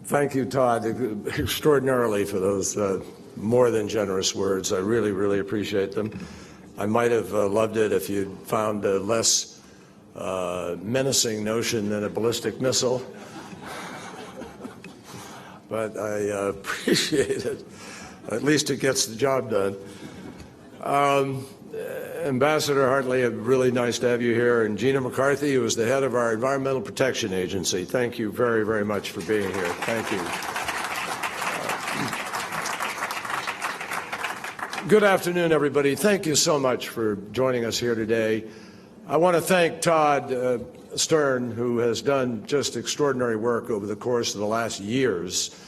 Thank you, Todd, extraordinarily for those more than generous words. I really, really appreciate them. I might have loved it if you'd found a less menacing notion than a ballistic missile, but I appreciate it. At least it gets the job done. Ambassador Hartley, really nice to have you here. And Gina McCarthy, who is the head of our Environmental Protection Agency, thank you very, very much for being here. Thank you. Good afternoon, everybody. Thank you so much for joining us here today. I want to thank Todd Stern, who has done just extraordinary work over the course of the last years,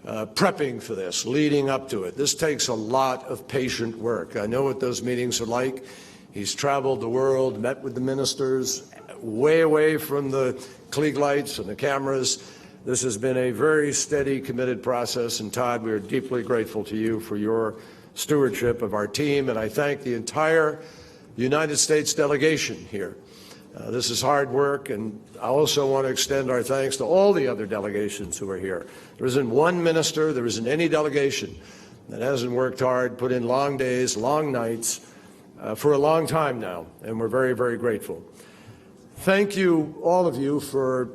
prepping for this, leading up to it. This takes a lot of patient work. I know what those meetings are like. He's traveled the world, met with the ministers, way away from the Klieg lights and the cameras. This has been a very steady, committed process. And Todd, we are deeply grateful to you for your stewardship of our team. And I thank the entire United States delegation here. This is hard work, and I also want to extend our thanks to all the other delegations who are here. There isn't one minister, there isn't any delegation that hasn't worked hard, put in long days, long nights for a long time now, and we're very, very grateful. Thank you, all of you, for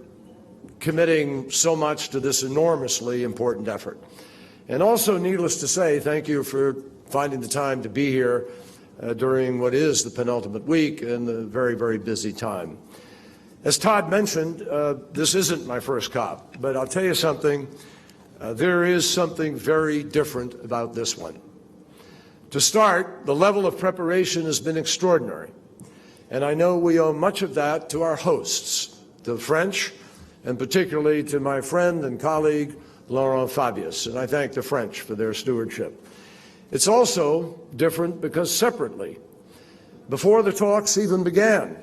committing so much to this enormously important effort. And also, needless to say, thank you for finding the time to be here during what is the penultimate week and a very, very busy time. As Todd mentioned, this isn't my first COP, but I'll tell you something, there is something very different about this one. To start, the level of preparation has been extraordinary, and I know we owe much of that to our hosts, the French, and particularly to my friend and colleague, Laurent Fabius, and I thank the French for their stewardship. It's also different because separately, before the talks even began,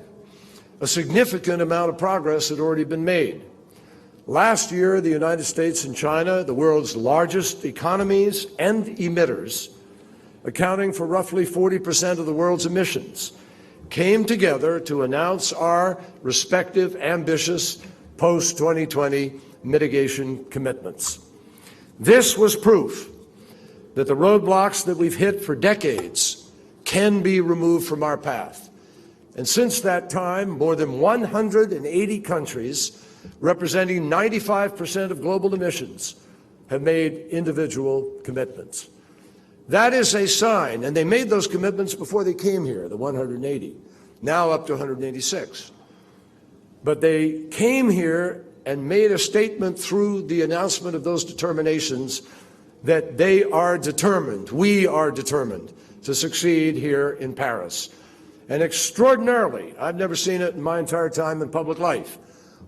a significant amount of progress had already been made. Last year, the United States and China, the world's largest economies and emitters, accounting for roughly 40% of the world's emissions, came together to announce our respective ambitious post-2020 mitigation commitments. This was proof that the roadblocks that we've hit for decades can be removed from our path. And since that time, more than 180 countries, representing 95% of global emissions, have made individual commitments. That is a sign, and they made those commitments before they came here, the 180, now up to 186. But they came here and made a statement through the announcement of those determinations that they are determined, we are determined to succeed here in Paris. And extraordinarily, I've never seen it in my entire time in public life,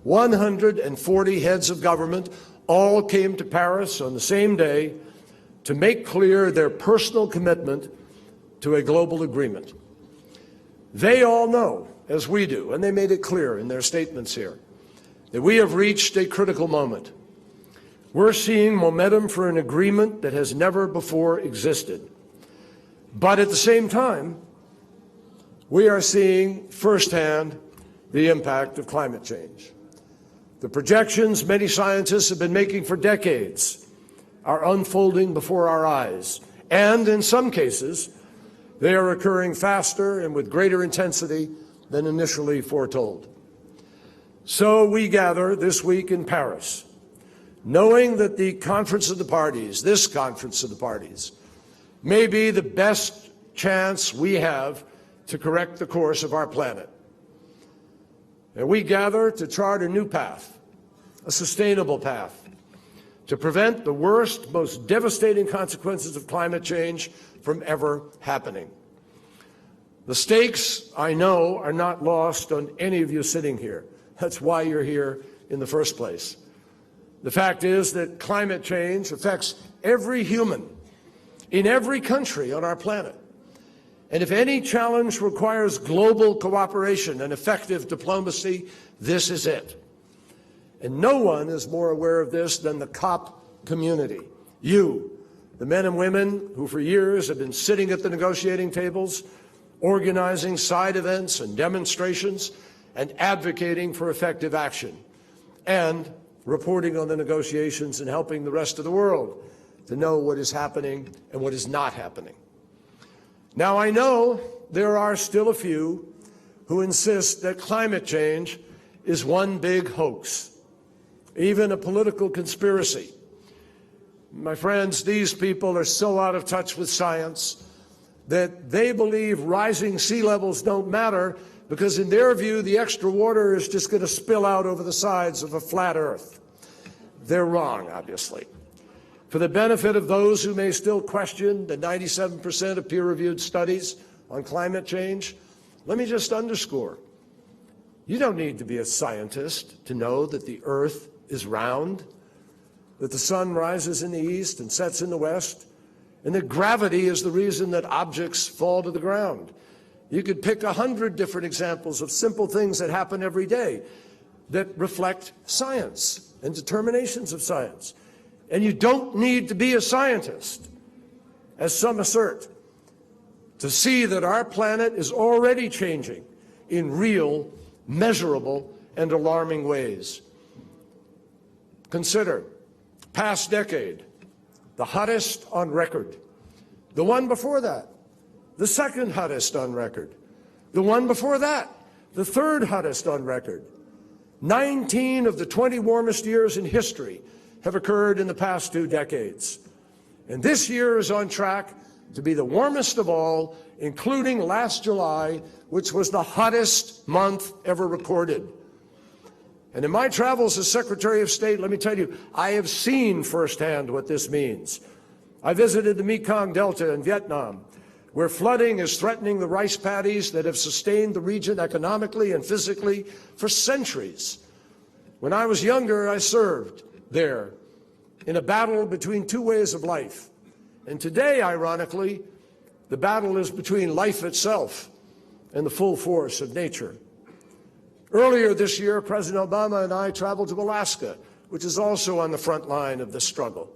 140 heads of government all came to Paris on the same day to make clear their personal commitment to a global agreement. They all know, as we do, and they made it clear in their statements here, that we have reached a critical moment. We're seeing momentum for an agreement that has never before existed. But at the same time, we are seeing firsthand the impact of climate change. The projections many scientists have been making for decades are unfolding before our eyes. And in some cases, they are occurring faster and with greater intensity than initially foretold. So we gather this week in Paris, knowing that the Conference of the Parties, this Conference of the Parties, may be the best chance we have to correct the course of our planet. And we gather to chart a new path, a sustainable path, to prevent the worst, most devastating consequences of climate change from ever happening. The stakes, I know, are not lost on any of you sitting here. That's why you're here in the first place. The fact is that climate change affects every human in every country on our planet. And if any challenge requires global cooperation and effective diplomacy, this is it. And no one is more aware of this than the COP community. You, the men and women who for years have been sitting at the negotiating tables, organizing side events and demonstrations, and advocating for effective action. And reporting on the negotiations and helping the rest of the world to know what is happening and what is not happening. Now, I know there are still a few who insist that climate change is one big hoax, even a political conspiracy. My friends, these people are so out of touch with science that they believe rising sea levels don't matter because in their view, the extra water is just going to spill out over the sides of a flat Earth. They're wrong, obviously. For the benefit of those who may still question the 97% of peer-reviewed studies on climate change, let me just underscore, you don't need to be a scientist to know that the Earth is round, that the sun rises in the east and sets in the west, and that gravity is the reason that objects fall to the ground. You could pick 100 different examples of simple things that happen every day that reflect science and determinations of science. And you don't need to be a scientist, as some assert, to see that our planet is already changing in real, measurable, and alarming ways. Consider, past decade, the hottest on record. The one before that, the second hottest on record. The one before that, the third hottest on record. 19 of the 20 warmest years in history have occurred in the past 2 decades. And this year is on track to be the warmest of all, including last July, which was the hottest month ever recorded. And in my travels as Secretary of State, let me tell you, I have seen firsthand what this means. I visited the Mekong Delta in Vietnam, where flooding is threatening the rice paddies that have sustained the region economically and physically for centuries. When I was younger, I served there in a battle between 2 ways of life. And today, ironically, the battle is between life itself and the full force of nature. Earlier this year, President Obama and I traveled to Alaska, which is also on the front line of the struggle.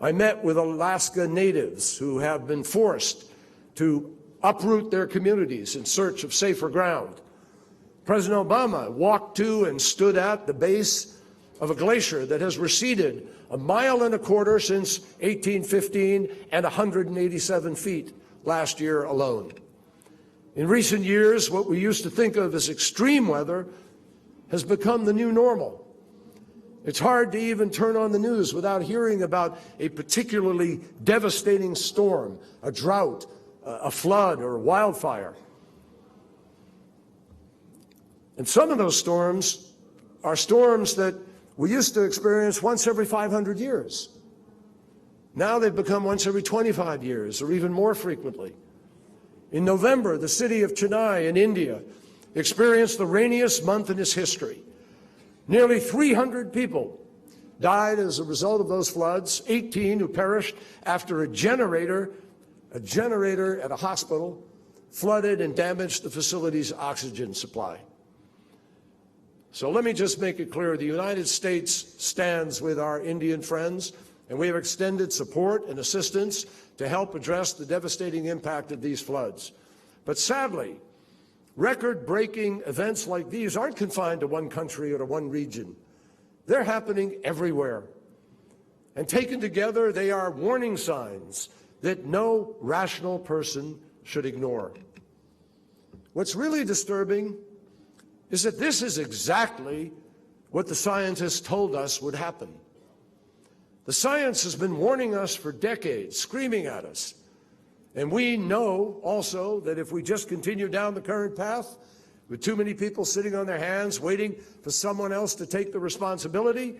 I met with Alaska natives who have been forced to uproot their communities in search of safer ground. President Obama walked to and stood at the base of a glacier that has receded 1.25 miles since 1815 and 187 feet last year alone. In recent years, what we used to think of as extreme weather has become the new normal. It's hard to even turn on the news without hearing about a particularly devastating storm, a drought, a flood, or a wildfire. And some of those storms are storms that we used to experience once every 500 years. Now they've become once every 25 years, or even more frequently. In November, the city of Chennai in India experienced the rainiest month in its history. Nearly 300 people died as a result of those floods, 18 who perished after a generator at a hospital flooded and damaged the facility's oxygen supply. So let me just make it clear, the United States stands with our Indian friends, and we have extended support and assistance to help address the devastating impact of these floods. But sadly, record-breaking events like these aren't confined to one country or to one region. They're happening everywhere. And taken together, they are warning signs that no rational person should ignore. What's really disturbing is that this is exactly what the scientists told us would happen. The science has been warning us for decades, screaming at us. And we know also that if we just continue down the current path, with too many people sitting on their hands waiting for someone else to take the responsibility,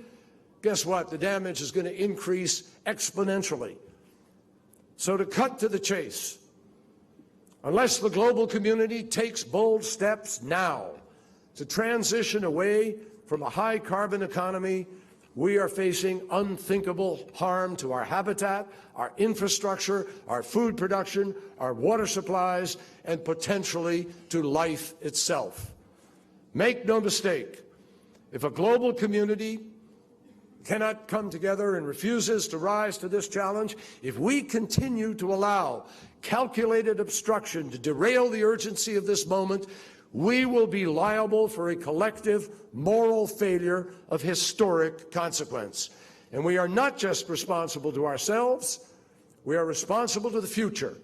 guess what? The damage is going to increase exponentially. So to cut to the chase, unless the global community takes bold steps now to transition away from a high-carbon economy, we are facing unthinkable harm to our habitat, our infrastructure, our food production, our water supplies, and potentially to life itself. Make no mistake, if a global community cannot come together and refuses to rise to this challenge, if we continue to allow calculated obstruction to derail the urgency of this moment, we will be liable for a collective moral failure of historic consequence. And we are not just responsible to ourselves, we are responsible to the future.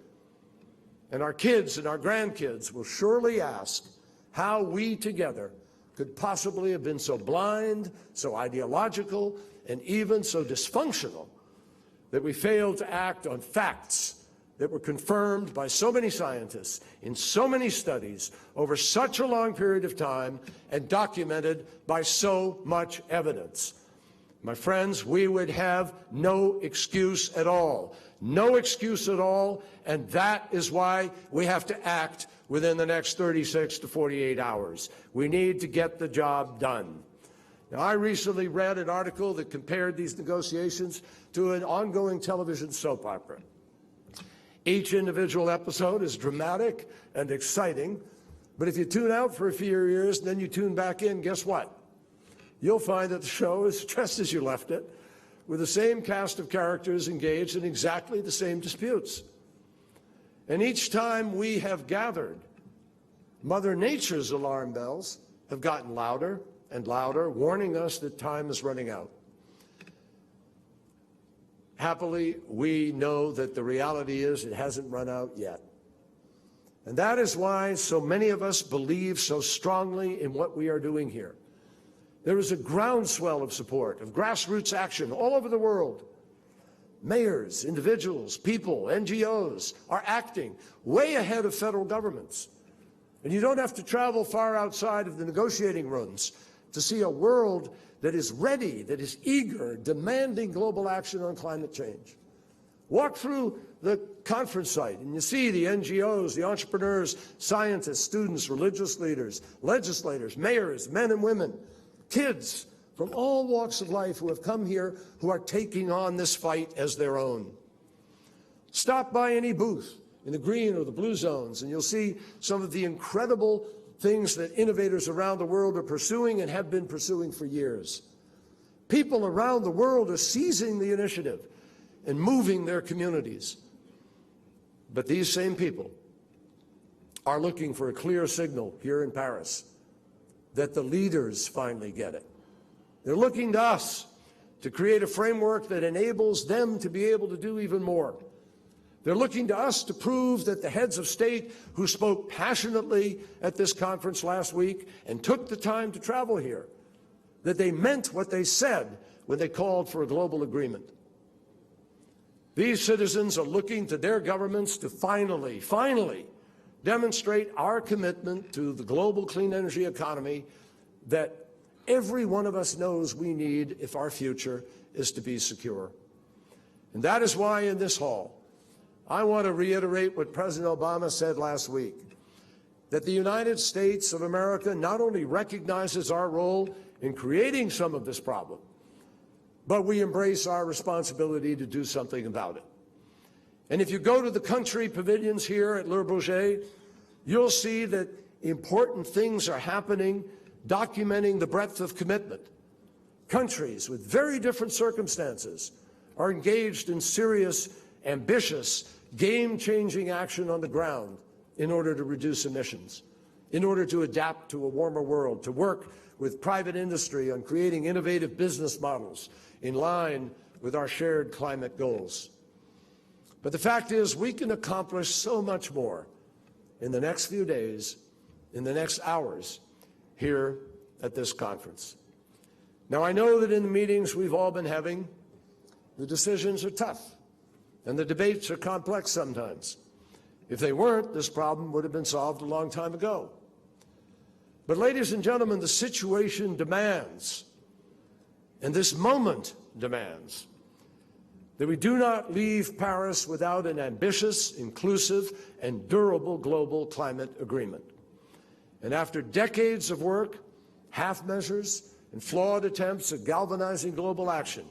And our kids and our grandkids will surely ask how we together could possibly have been so blind, so ideological, and even so dysfunctional that we failed to act on facts that were confirmed by so many scientists in so many studies over such a long period of time and documented by so much evidence. My friends, we would have no excuse at all. No excuse at all, and that is why we have to act within the next 36 to 48 hours. We need to get the job done. Now, I recently read an article that compared these negotiations to an ongoing television soap opera. Each individual episode is dramatic and exciting, but if you tune out for a few years and then you tune back in, guess what? You'll find that the show is just as you left it, with the same cast of characters engaged in exactly the same disputes. And each time we have gathered, Mother Nature's alarm bells have gotten louder and louder, warning us that time is running out. Happily, we know that the reality is it hasn't run out yet. And that is why so many of us believe so strongly in what we are doing here. There is a groundswell of support, of grassroots action all over the world. Mayors, individuals, people, NGOs are acting way ahead of federal governments. And you don't have to travel far outside of the negotiating rooms to see a world that is ready, that is eager, demanding global action on climate change. Walk through the conference site and you see the NGOs, the entrepreneurs, scientists, students, religious leaders, legislators, mayors, men and women, kids from all walks of life who have come here who are taking on this fight as their own. Stop by any booth in the green or the blue zones and you'll see some of the incredible things that innovators around the world are pursuing and have been pursuing for years. People around the world are seizing the initiative and moving their communities. But these same people are looking for a clear signal here in Paris that the leaders finally get it. They're looking to us to create a framework that enables them to be able to do even more. They're looking to us to prove that the heads of state who spoke passionately at this conference last week and took the time to travel here, that they meant what they said when they called for a global agreement. These citizens are looking to their governments to finally demonstrate our commitment to the global clean energy economy that every one of us knows we need if our future is to be secure. And that is why in this hall, I want to reiterate what President Obama said last week, that the United States of America not only recognizes our role in creating some of this problem, but we embrace our responsibility to do something about it. And if you go to the country pavilions here at Le Bourget, you'll see that important things are happening, documenting the breadth of commitment. Countries with very different circumstances are engaged in serious, ambitious, game-changing action on the ground in order to reduce emissions, in order to adapt to a warmer world, to work with private industry on creating innovative business models in line with our shared climate goals. But the fact is, we can accomplish so much more in the next few days, in the next hours, here at this conference. Now, I know that in the meetings we've all been having, the decisions are tough. And the debates are complex sometimes. If they weren't, this problem would have been solved a long time ago. But ladies and gentlemen, the situation demands, and this moment demands, that we do not leave Paris without an ambitious, inclusive, and durable global climate agreement. And after decades of work, half measures, and flawed attempts at galvanizing global action,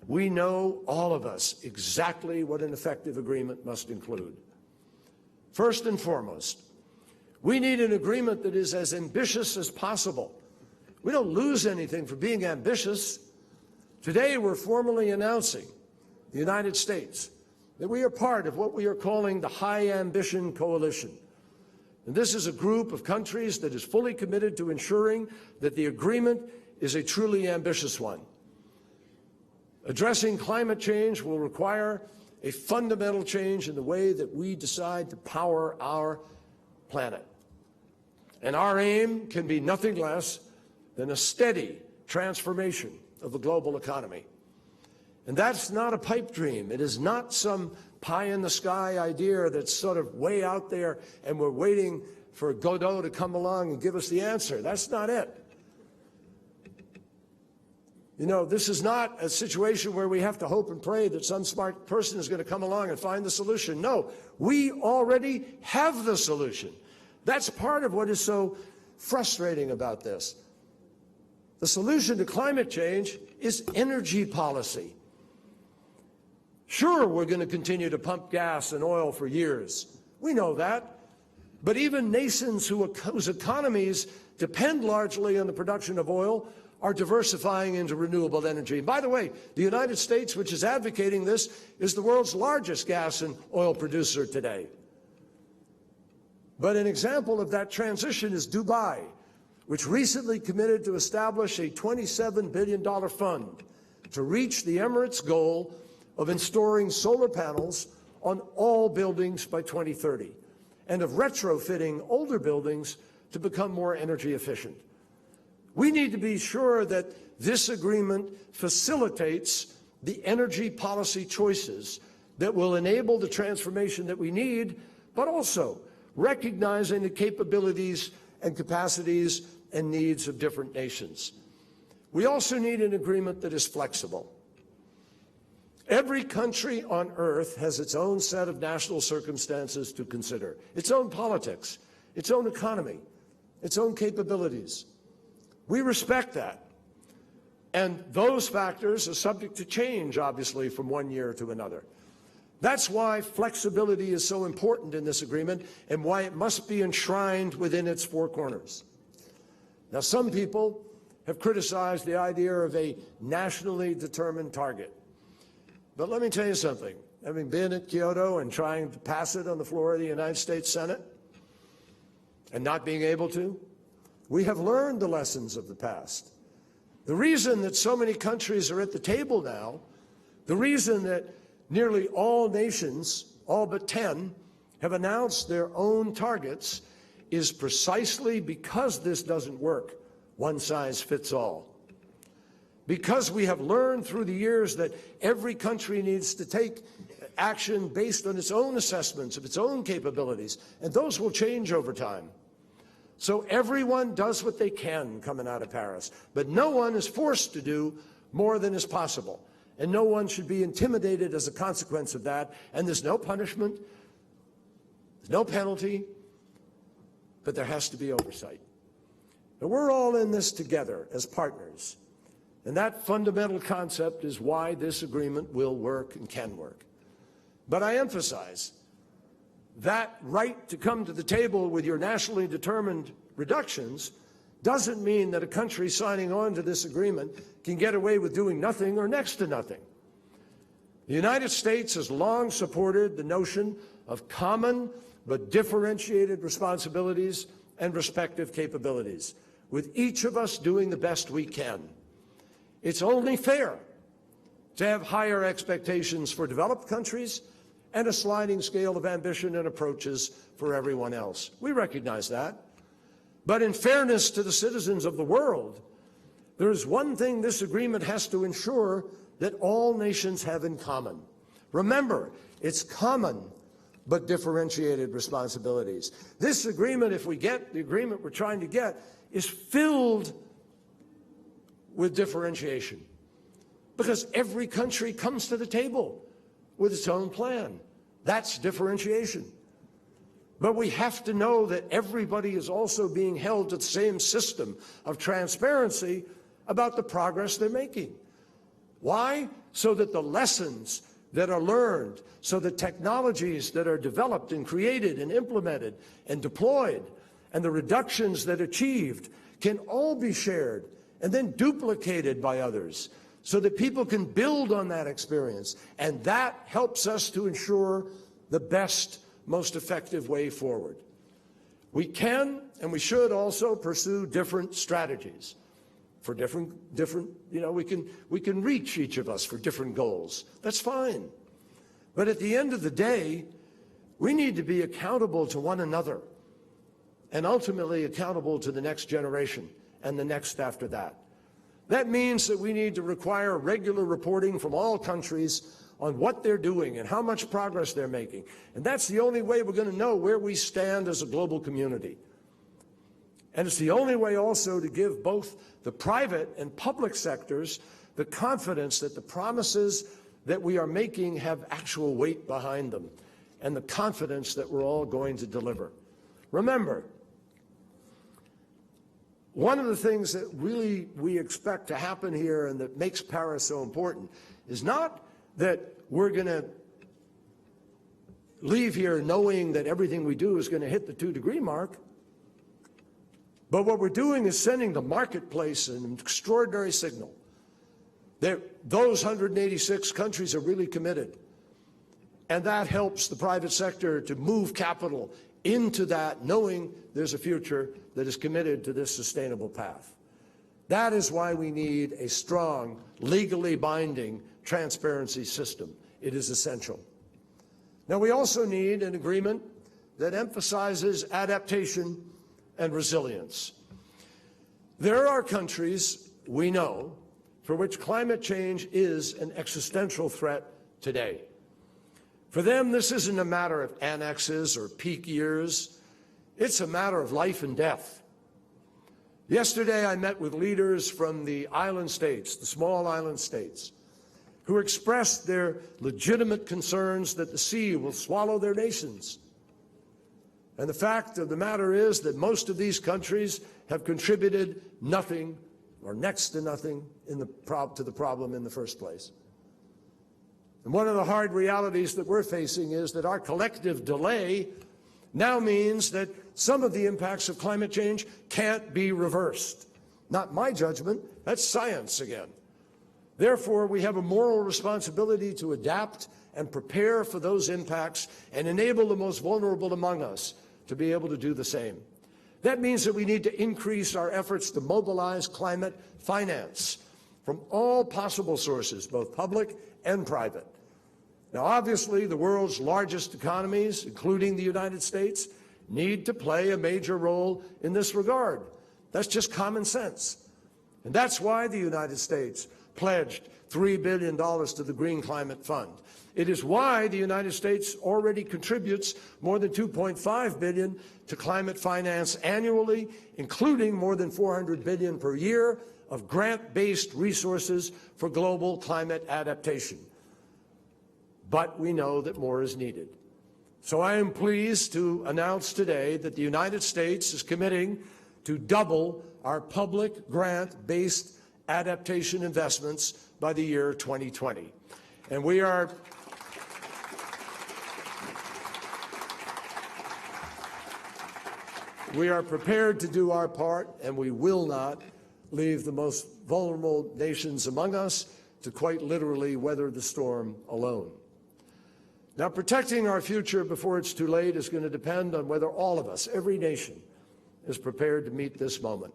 we know, all of us, exactly what an effective agreement must include. First and foremost, we need an agreement that is as ambitious as possible. We don't lose anything for being ambitious. Today, we're formally announcing, the United States, that we are part of what we are calling the High Ambition Coalition. And this is a group of countries that is fully committed to ensuring that the agreement is a truly ambitious one. Addressing climate change will require a fundamental change in the way that we decide to power our planet. And our aim can be nothing less than a steady transformation of the global economy. And that's not a pipe dream. It is not some pie-in-the-sky idea that's sort of way out there and we're waiting for Godot to come along and give us the answer. That's not it. You know, this is not a situation where we have to hope and pray that some smart person is going to come along and find the solution. No, we already have the solution. That's part of what is so frustrating about this. The solution to climate change is energy policy. Sure, we're going to continue to pump gas and oil for years. We know that. But even nations whose economies depend largely on the production of oil are diversifying into renewable energy. And by the way, the United States, which is advocating this, is the world's largest gas and oil producer today. But an example of that transition is Dubai, which recently committed to establish a $27 billion fund to reach the Emirates' goal of installing solar panels on all buildings by 2030 and of retrofitting older buildings to become more energy efficient. We need to be sure that this agreement facilitates the energy policy choices that will enable the transformation that we need, but also recognizing the capabilities and capacities and needs of different nations. We also need an agreement that is flexible. Every country on earth has its own set of national circumstances to consider, its own politics, its own economy, its own capabilities. We respect that. And those factors are subject to change, obviously, from one year to another. That's why flexibility is so important in this agreement and why it must be enshrined within its four corners. Now, some people have criticized the idea of a nationally determined target. But let me tell you something. Having been at Kyoto and trying to pass it on the floor of the United States Senate and not being able to, we have learned the lessons of the past. The reason that so many countries are at the table now, the reason that nearly all nations, all but 10, have announced their own targets is precisely because this doesn't work, one size fits all. Because we have learned through the years that every country needs to take action based on its own assessments of its own capabilities, and those will change over time. So everyone does what they can coming out of Paris, but no one is forced to do more than is possible. And no one should be intimidated as a consequence of that. And there's no punishment, there's no penalty, but there has to be oversight. And we're all in this together as partners. And that fundamental concept is why this agreement will work and can work. But I emphasize that right to come to the table with your nationally determined reductions doesn't mean that a country signing on to this agreement can get away with doing nothing or next to nothing. The United States has long supported the notion of common but differentiated responsibilities and respective capabilities, with each of us doing the best we can. It's only fair to have higher expectations for developed countries and a sliding scale of ambition and approaches for everyone else. We recognize that. But in fairness to the citizens of the world, there is one thing this agreement has to ensure that all nations have in common. Remember, it's common but differentiated responsibilities. This agreement, if we get the agreement we're trying to get, is filled with differentiation because every country comes to the table with its own plan. That's differentiation. But we have to know that everybody is also being held to the same system of transparency about the progress they're making. Why? So that the lessons that are learned, so the technologies that are developed and created and implemented and deployed, and the reductions that are achieved can all be shared and then duplicated by others, so that people can build on that experience. And that helps us to ensure the best, most effective way forward. We can and we should also pursue different strategies for different, we can reach each of us for different goals. That's fine. But at the end of the day, we need to be accountable to one another and ultimately accountable to the next generation and the next after that. That means that we need to require regular reporting from all countries on what they're doing and how much progress they're making. And that's the only way we're going to know where we stand as a global community. And it's the only way also to give both the private and public sectors the confidence that the promises that we are making have actual weight behind them, and the confidence that we're all going to deliver. Remember, one of the things that really we expect to happen here and that makes Paris so important is not that we're going to leave here knowing that everything we do is going to hit the 2-degree mark, but what we're doing is sending the marketplace an extraordinary signal that those 186 countries are really committed. And that helps the private sector to move capital into that, knowing there's a future that is committed to this sustainable path. That is why we need a strong, legally binding transparency system. It is essential. Now, we also need an agreement that emphasizes adaptation and resilience. There are countries, we know, for which climate change is an existential threat today. For them, this isn't a matter of annexes or peak years. It's a matter of life and death. Yesterday, I met with leaders from the island states, the small island states, who expressed their legitimate concerns that the sea will swallow their nations. And the fact of the matter is that most of these countries have contributed nothing or next to nothing to the problem in the first place. And one of the hard realities that we're facing is that our collective delay now means that some of the impacts of climate change can't be reversed. Not my judgment, that's science again. Therefore, we have a moral responsibility to adapt and prepare for those impacts and enable the most vulnerable among us to be able to do the same. That means that we need to increase our efforts to mobilize climate finance from all possible sources, both public and private. Now, obviously, the world's largest economies, including the United States, need to play a major role in this regard. That's just common sense. And that's why the United States pledged $3 billion to the Green Climate Fund. It is why the United States already contributes more than $2.5 billion to climate finance annually, including more than $400 billion per year of grant-based resources for global climate adaptation. But we know that more is needed. So I am pleased to announce today that the United States is committing to double our public grant-based adaptation investments by the year 2020. And we are prepared to do our part, and we will not leave the most vulnerable nations among us to quite literally weather the storm alone. Now, protecting our future before it's too late is going to depend on whether all of us, every nation, is prepared to meet this moment.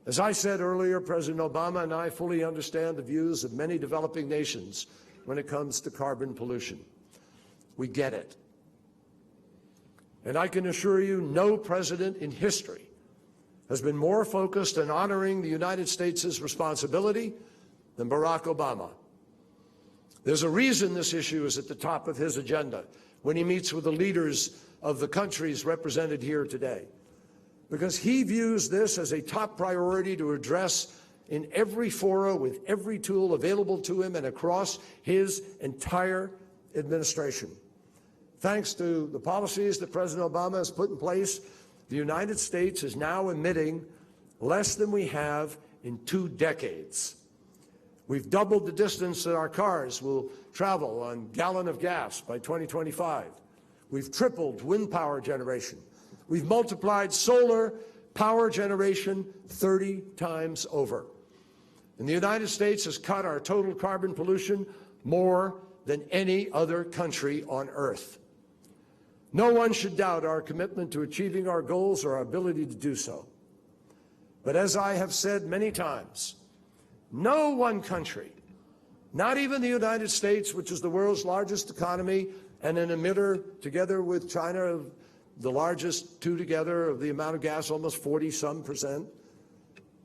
As I said earlier, President Obama and I fully understand the views of many developing nations when it comes to carbon pollution. We get it. And I can assure you, no president in history has been more focused on honoring the United States' responsibility than Barack Obama. There's a reason this issue is at the top of his agenda when he meets with the leaders of the countries represented here today, because he views this as a top priority to address in every fora with every tool available to him and across his entire administration. Thanks to the policies that President Obama has put in place, the United States is now emitting less than we have in 2 decades. We've doubled the distance that our cars will travel on a gallon of gas by 2025. We've tripled wind power generation. We've multiplied solar power generation 30 times over. And the United States has cut our total carbon pollution more than any other country on Earth. No one should doubt our commitment to achieving our goals or our ability to do so. But as I have said many times, no one country, not even the United States, which is the world's largest economy and an emitter together with China, the largest two together of the amount of gas, almost 40-some%.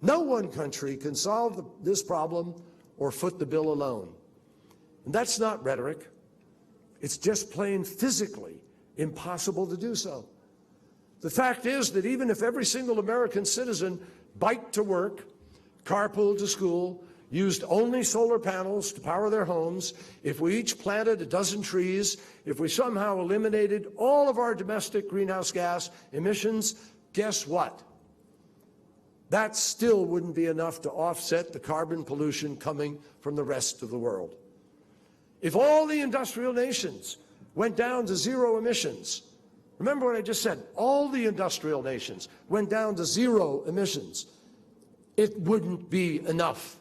No one country can solve this problem or foot the bill alone. And that's not rhetoric. It's just plain physically impossible to do so. The fact is that even if every single American citizen biked to work, carpooled to school, used only solar panels to power their homes, if we each planted a dozen trees, if we somehow eliminated all of our domestic greenhouse gas emissions, guess what? That still wouldn't be enough to offset the carbon pollution coming from the rest of the world. If all the industrial nations went down to zero emissions, remember what I just said, all the industrial nations went down to zero emissions, it wouldn't be enough.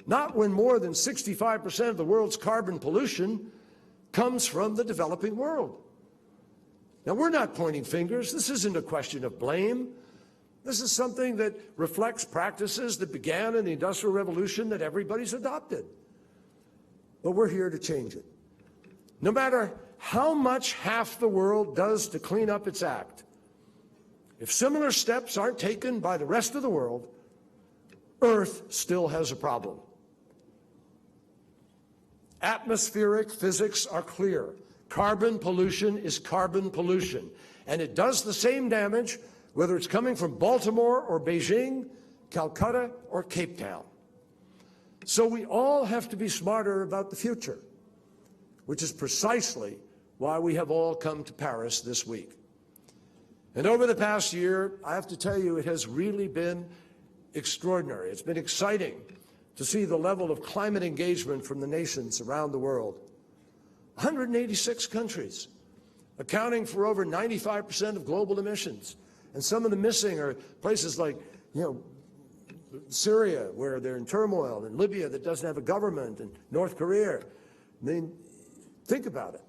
Not when more than 65% of the world's carbon pollution comes from the developing world. Now, we're not pointing fingers. This isn't a question of blame. This is something that reflects practices that began in the Industrial Revolution that everybody's adopted. But we're here to change it. No matter how much half the world does to clean up its act, if similar steps aren't taken by the rest of the world, Earth still has a problem. Atmospheric physics are clear. Carbon pollution is carbon pollution, and it does the same damage whether it's coming from Baltimore or Beijing, Calcutta or Cape Town. So we all have to be smarter about the future, which is precisely why we have all come to Paris this week. And over the past year, I have to tell you, it has really been extraordinary. It's been exciting to see the level of climate engagement from the nations around the world. 186 countries, accounting for over 95% of global emissions. And some of the missing are places like, Syria, where they're in turmoil, and Libya that doesn't have a government, and North Korea. I mean, think about it.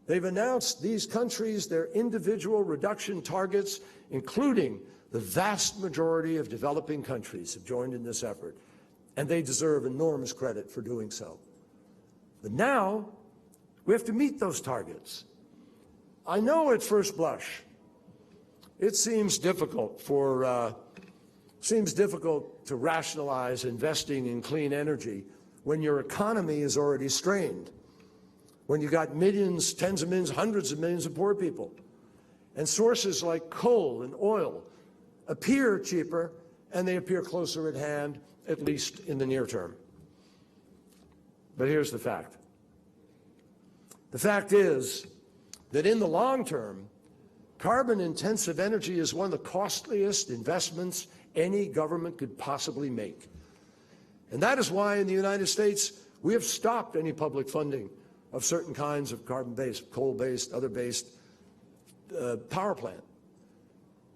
They've announced, these countries, their individual reduction targets, including the vast majority of developing countries have joined in this effort, and they deserve enormous credit for doing so. But now, we have to meet those targets. I know at first blush, it seems difficult to rationalize investing in clean energy when your economy is already strained, when you got millions, tens of millions, hundreds of millions of poor people, and sources like coal and oil appear cheaper, and they appear closer at hand, at least in the near term. But here's the fact. The fact is that in the long term, carbon-intensive energy is one of the costliest investments any government could possibly make. And that is why in the United States, we have stopped any public funding of certain kinds of carbon-based, coal-based, other-based power plant.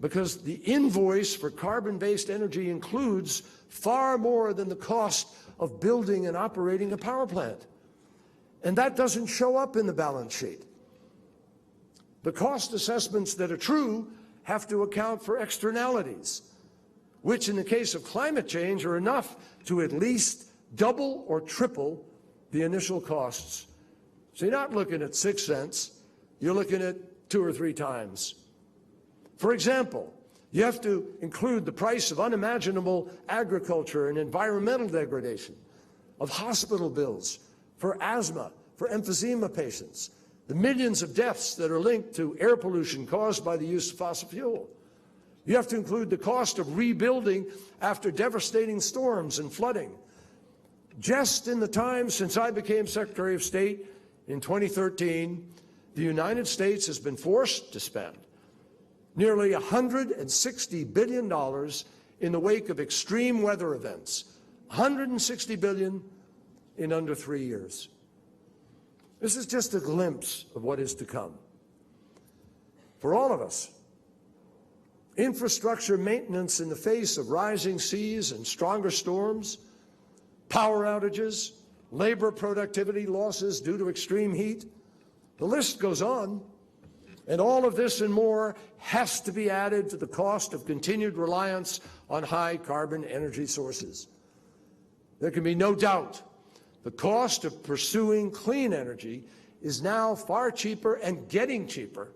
Because the invoice for carbon-based energy includes far more than the cost of building and operating a power plant. And that doesn't show up in the balance sheet. The cost assessments that are true have to account for externalities, which in the case of climate change are enough to at least double or triple the initial costs. So you're not looking at 6 cents, you're looking at 2 or 3 times. For example, you have to include the price of unimaginable agriculture and environmental degradation, of hospital bills for asthma, for emphysema patients, the millions of deaths that are linked to air pollution caused by the use of fossil fuel. You have to include the cost of rebuilding after devastating storms and flooding. Just in the time since I became Secretary of State in 2013, the United States has been forced to spend nearly $160 billion in the wake of extreme weather events, $160 billion in under 3 years. This is just a glimpse of what is to come. For all of us, infrastructure maintenance in the face of rising seas and stronger storms, power outages, labor productivity losses due to extreme heat, the list goes on. And all of this and more has to be added to the cost of continued reliance on high-carbon energy sources. There can be no doubt the cost of pursuing clean energy is now far cheaper and getting cheaper.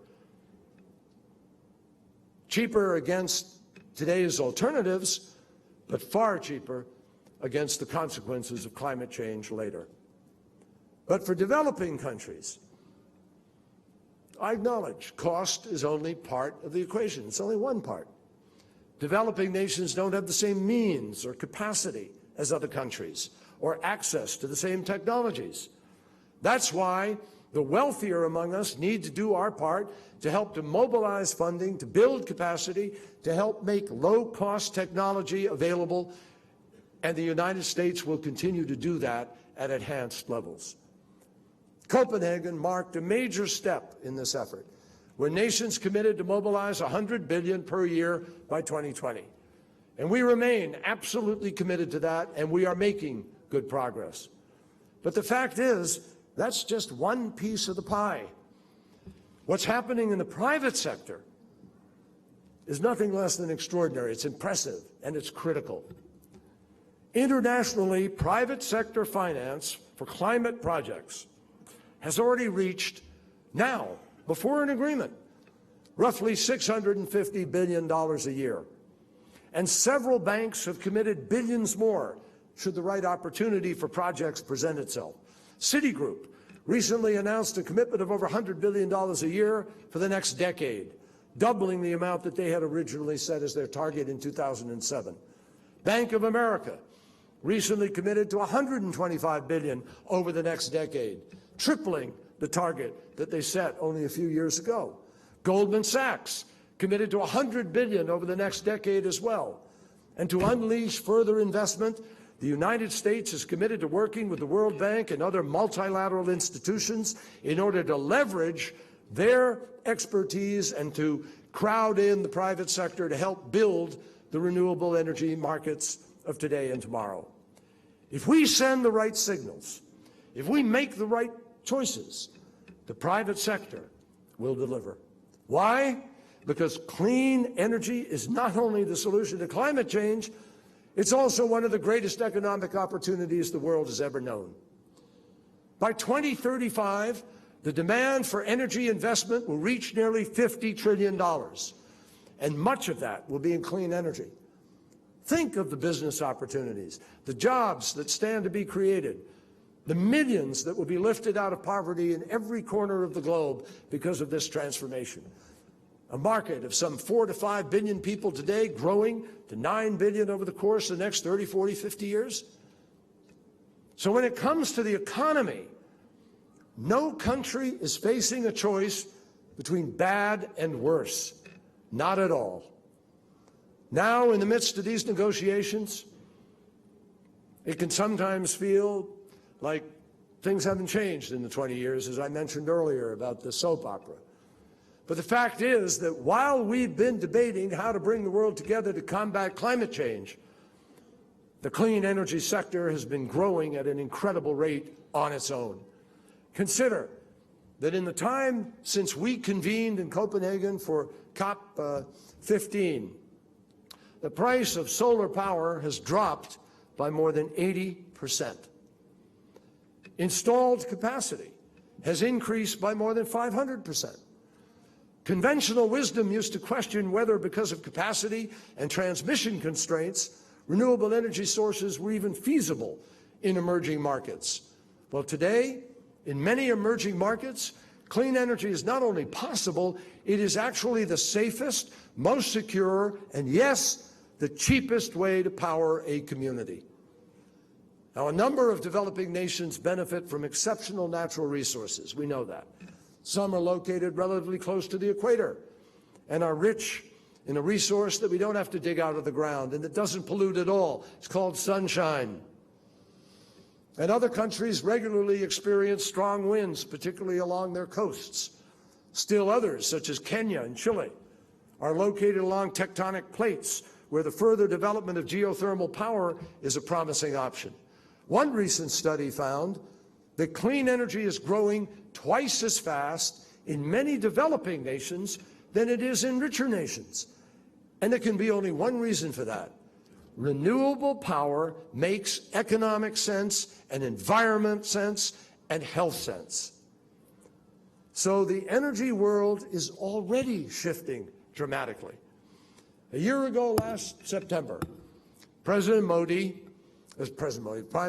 Cheaper against today's alternatives, but far cheaper against the consequences of climate change later. But for developing countries, I acknowledge cost is only part of the equation. It's only one part. Developing nations don't have the same means or capacity as other countries or access to the same technologies. That's why the wealthier among us need to do our part to help to mobilize funding, to build capacity, to help make low-cost technology available, and the United States will continue to do that at enhanced levels. Copenhagen marked a major step in this effort, where nations committed to mobilize $100 billion per year by 2020. And we remain absolutely committed to that, and we are making good progress. But the fact is, that's just one piece of the pie. What's happening in the private sector is nothing less than extraordinary. It's impressive, and it's critical. Internationally, private sector finance for climate projects has already reached now, before an agreement, roughly $650 billion a year. And several banks have committed billions more should the right opportunity for projects present itself. Citigroup recently announced a commitment of over $100 billion a year for the next decade, doubling the amount that they had originally set as their target in 2007. Bank of America recently committed to $125 billion over the next decade, tripling the target that they set only a few years ago. Goldman Sachs committed to $100 billion over the next decade as well. And to unleash further investment, the United States is committed to working with the World Bank and other multilateral institutions in order to leverage their expertise and to crowd in the private sector to help build the renewable energy markets of today and tomorrow. If we send the right signals, if we make the right choices, the private sector will deliver. Why? Because clean energy is not only the solution to climate change, it's also one of the greatest economic opportunities the world has ever known. By 2035, the demand for energy investment will reach nearly $50 trillion, and much of that will be in clean energy. Think of the business opportunities, the jobs that stand to be created, the millions that will be lifted out of poverty in every corner of the globe because of this transformation. A market of some 4 to 5 billion people today, growing to 9 billion over the course of the next 30, 40, 50 years. So when it comes to the economy, no country is facing a choice between bad and worse. Not at all. Now, in the midst of these negotiations, it can sometimes feel like things haven't changed in the 20 years, as I mentioned earlier about the soap opera. But the fact is that while we've been debating how to bring the world together to combat climate change, the clean energy sector has been growing at an incredible rate on its own. Consider that in the time since we convened in Copenhagen for COP15, the price of solar power has dropped by more than 80%. Installed capacity has increased by more than 500%. Conventional wisdom used to question whether, because of capacity and transmission constraints, renewable energy sources were even feasible in emerging markets. Well, today, in many emerging markets, clean energy is not only possible, it is actually the safest, most secure, and yes, the cheapest way to power a community. Now, a number of developing nations benefit from exceptional natural resources. We know that. Some are located relatively close to the equator and are rich in a resource that we don't have to dig out of the ground and that doesn't pollute at all. It's called sunshine. And other countries regularly experience strong winds, particularly along their coasts. Still others, such as Kenya and Chile, are located along tectonic plates where the further development of geothermal power is a promising option. One recent study found that clean energy is growing twice as fast in many developing nations than it is in richer nations. And there can be only one reason for that. Renewable power makes economic sense and environment sense and health sense. So the energy world is already shifting dramatically. A year ago, last September, Prime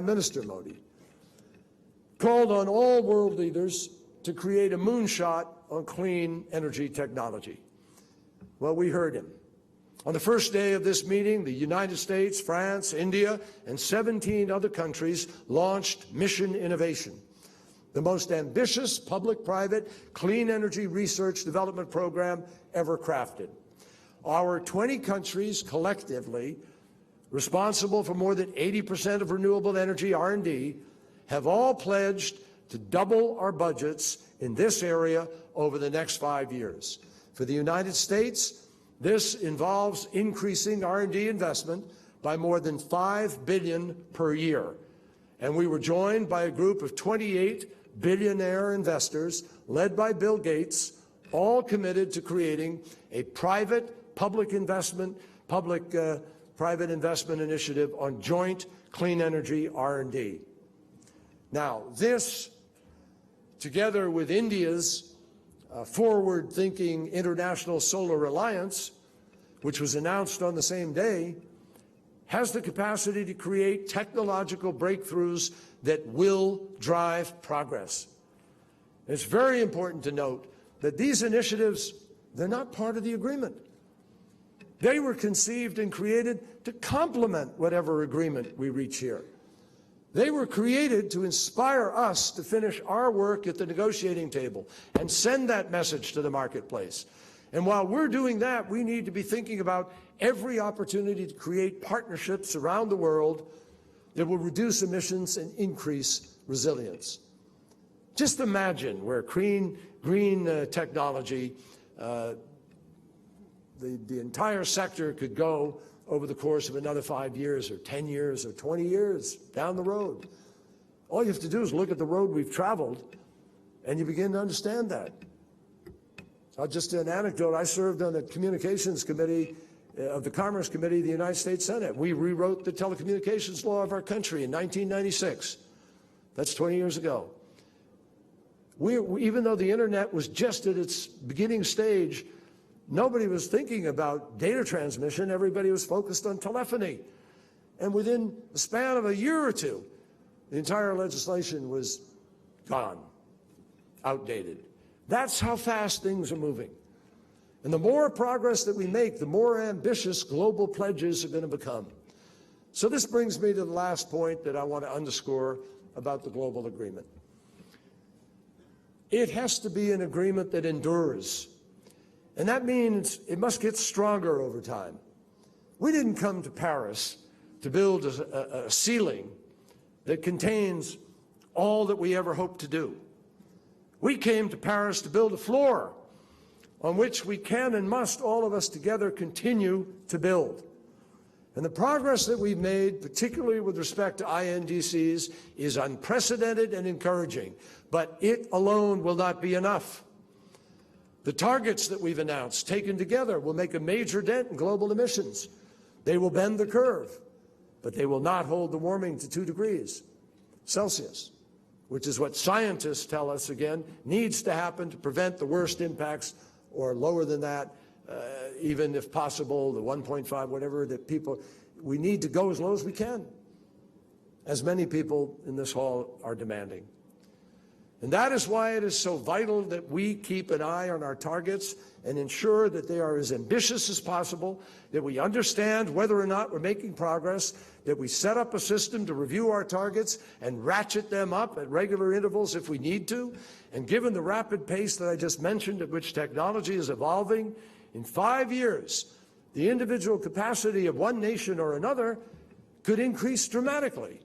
Minister Modi, called on all world leaders to create a moonshot on clean energy technology. Well, we heard him. On the first day of this meeting, the United States, France, India, and 17 other countries launched Mission Innovation, the most ambitious public-private clean energy research development program ever crafted. Our 20 countries collectively, responsible for more than 80% of renewable energy R&D, have all pledged to double our budgets in this area over the next 5 years. For the United States, this involves increasing R&D investment by more than $5 billion per year. And we were joined by a group of 28 billionaire investors led by Bill Gates, all committed to creating a private-public investment, private investment initiative on joint clean energy R&D. Now, this, together with India's forward-thinking International Solar Alliance, which was announced on the same day, has the capacity to create technological breakthroughs that will drive progress. It's very important to note that these initiatives, they're not part of the agreement. They were conceived and created to complement whatever agreement we reach here. They were created to inspire us to finish our work at the negotiating table and send that message to the marketplace. And while we're doing that, we need to be thinking about every opportunity to create partnerships around the world that will reduce emissions and increase resilience. Just imagine where green technology, the entire sector could go over the course of another 5 years or 10 years or 20 years down the road. All you have to do is look at the road we've traveled, and you begin to understand that. Just an anecdote, I served on the Communications Committee of the Commerce Committee of the United States Senate. We rewrote the telecommunications law of our country in 1996. That's 20 years ago. Even though the internet was just at its beginning stage, nobody was thinking about data transmission. Everybody was focused on telephony. And within the span of a year or two, the entire legislation was gone, outdated. That's how fast things are moving. And the more progress that we make, the more ambitious global pledges are going to become. So this brings me to the last point that I want to underscore about the global agreement. It has to be an agreement that endures. And that means it must get stronger over time. We didn't come to Paris to build a ceiling that contains all that we ever hoped to do. We came to Paris to build a floor on which we can and must, all of us together, continue to build. And the progress that we've made, particularly with respect to INDCs, is unprecedented and encouraging. But it alone will not be enough. The targets that we've announced, taken together, will make a major dent in global emissions. They will bend the curve, but they will not hold the warming to 2 degrees Celsius, which is what scientists tell us, again, needs to happen to prevent the worst impacts, or lower than that, even if possible, the 1.5, whatever that people, we need to go as low as we can, as many people in this hall are demanding. And that is why it is so vital that we keep an eye on our targets and ensure that they are as ambitious as possible, that we understand whether or not we're making progress, that we set up a system to review our targets and ratchet them up at regular intervals if we need to. And given the rapid pace that I just mentioned at which technology is evolving, in 5 years, the individual capacity of one nation or another could increase dramatically.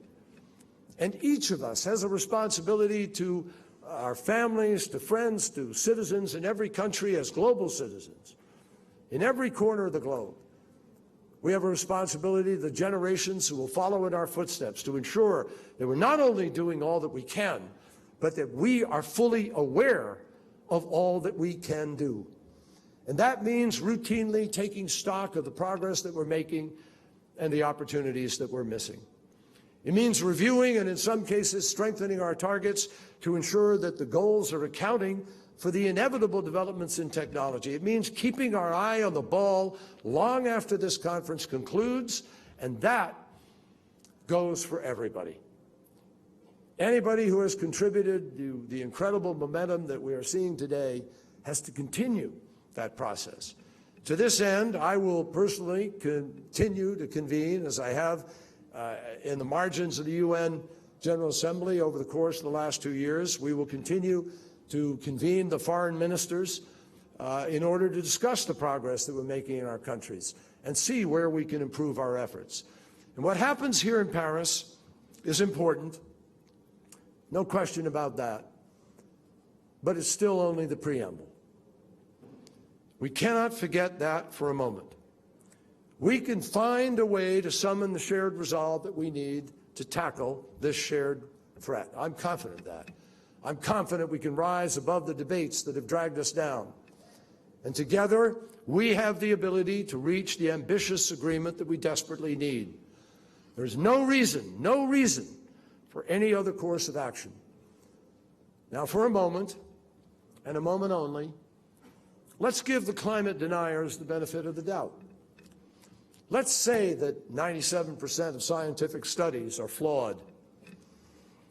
And each of us has a responsibility to our families, to friends, to citizens in every country as global citizens, in every corner of the globe. We have a responsibility to the generations who will follow in our footsteps to ensure that we're not only doing all that we can, but that we are fully aware of all that we can do. And that means routinely taking stock of the progress that we're making and the opportunities that we're missing. It means reviewing and in some cases strengthening our targets to ensure that the goals are accounting for the inevitable developments in technology. It means keeping our eye on the ball long after this conference concludes, and that goes for everybody. Anybody who has contributed to the incredible momentum that we are seeing today has to continue that process. To this end, I will personally continue to convene, as I have in the margins of the UN General Assembly over the course of the last 2 years. We will continue to convene the foreign ministers in order to discuss the progress that we're making in our countries and see where we can improve our efforts. And what happens here in Paris is important, no question about that, but it's still only the preamble. We cannot forget that for a moment. We can find a way to summon the shared resolve that we need to tackle this shared threat. I'm confident of that. I'm confident we can rise above the debates that have dragged us down. And together, we have the ability to reach the ambitious agreement that we desperately need. There's no reason for any other course of action. Now, for a moment, and a moment only, let's give the climate deniers the benefit of the doubt. Let's say that 97% of scientific studies are flawed.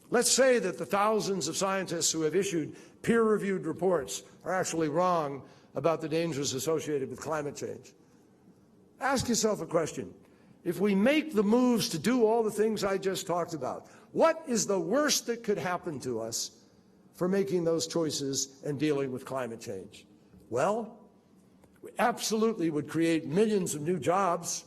Let's say that the thousands of scientists who have issued peer-reviewed reports are actually wrong about the dangers associated with climate change. Ask yourself a question. If we make the moves to do all the things I just talked about, what is the worst that could happen to us for making those choices and dealing with climate change? Well, we absolutely would create millions of new jobs.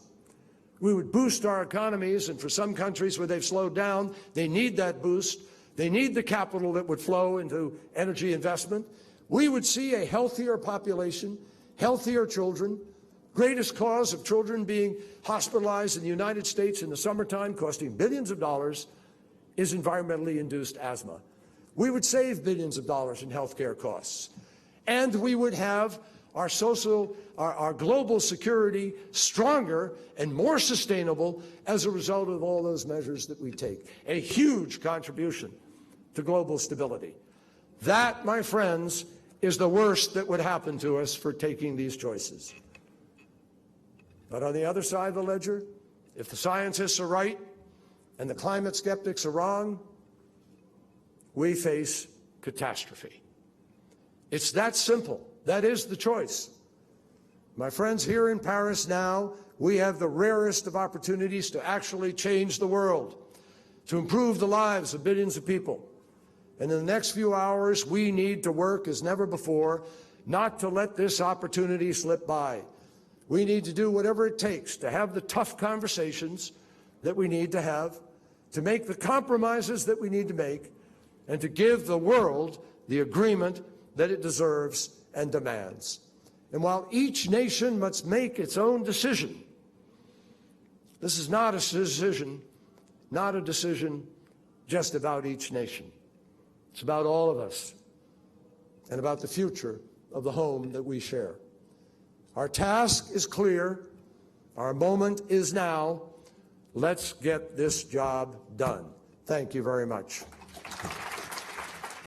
We would boost our economies, and for some countries where they've slowed down, they need that boost. They need the capital that would flow into energy investment. We would see a healthier population, healthier children. Greatest cause of children being hospitalized in the United States in the summertime, costing billions of dollars, is environmentally induced asthma. We would save billions of dollars in healthcare costs. And we would have our global security stronger and more sustainable as a result of all those measures that we take. A huge contribution to global stability. That, my friends, is the worst that would happen to us for taking these choices. But on the other side of the ledger, if the scientists are right and the climate skeptics are wrong, we face catastrophe. It's that simple. That is the choice. My friends, here in Paris now, we have the rarest of opportunities to actually change the world, to improve the lives of billions of people. And in the next few hours, we need to work as never before, not to let this opportunity slip by. We need to do whatever it takes to have the tough conversations that we need to have, to make the compromises that we need to make, and to give the world the agreement that it deserves and demands. And while each nation must make its own decision, this is not a decision just about each nation. It's about all of us and about the future of the home that we share. Our task is clear. Our moment is now. Let's get this job done. Thank you very much.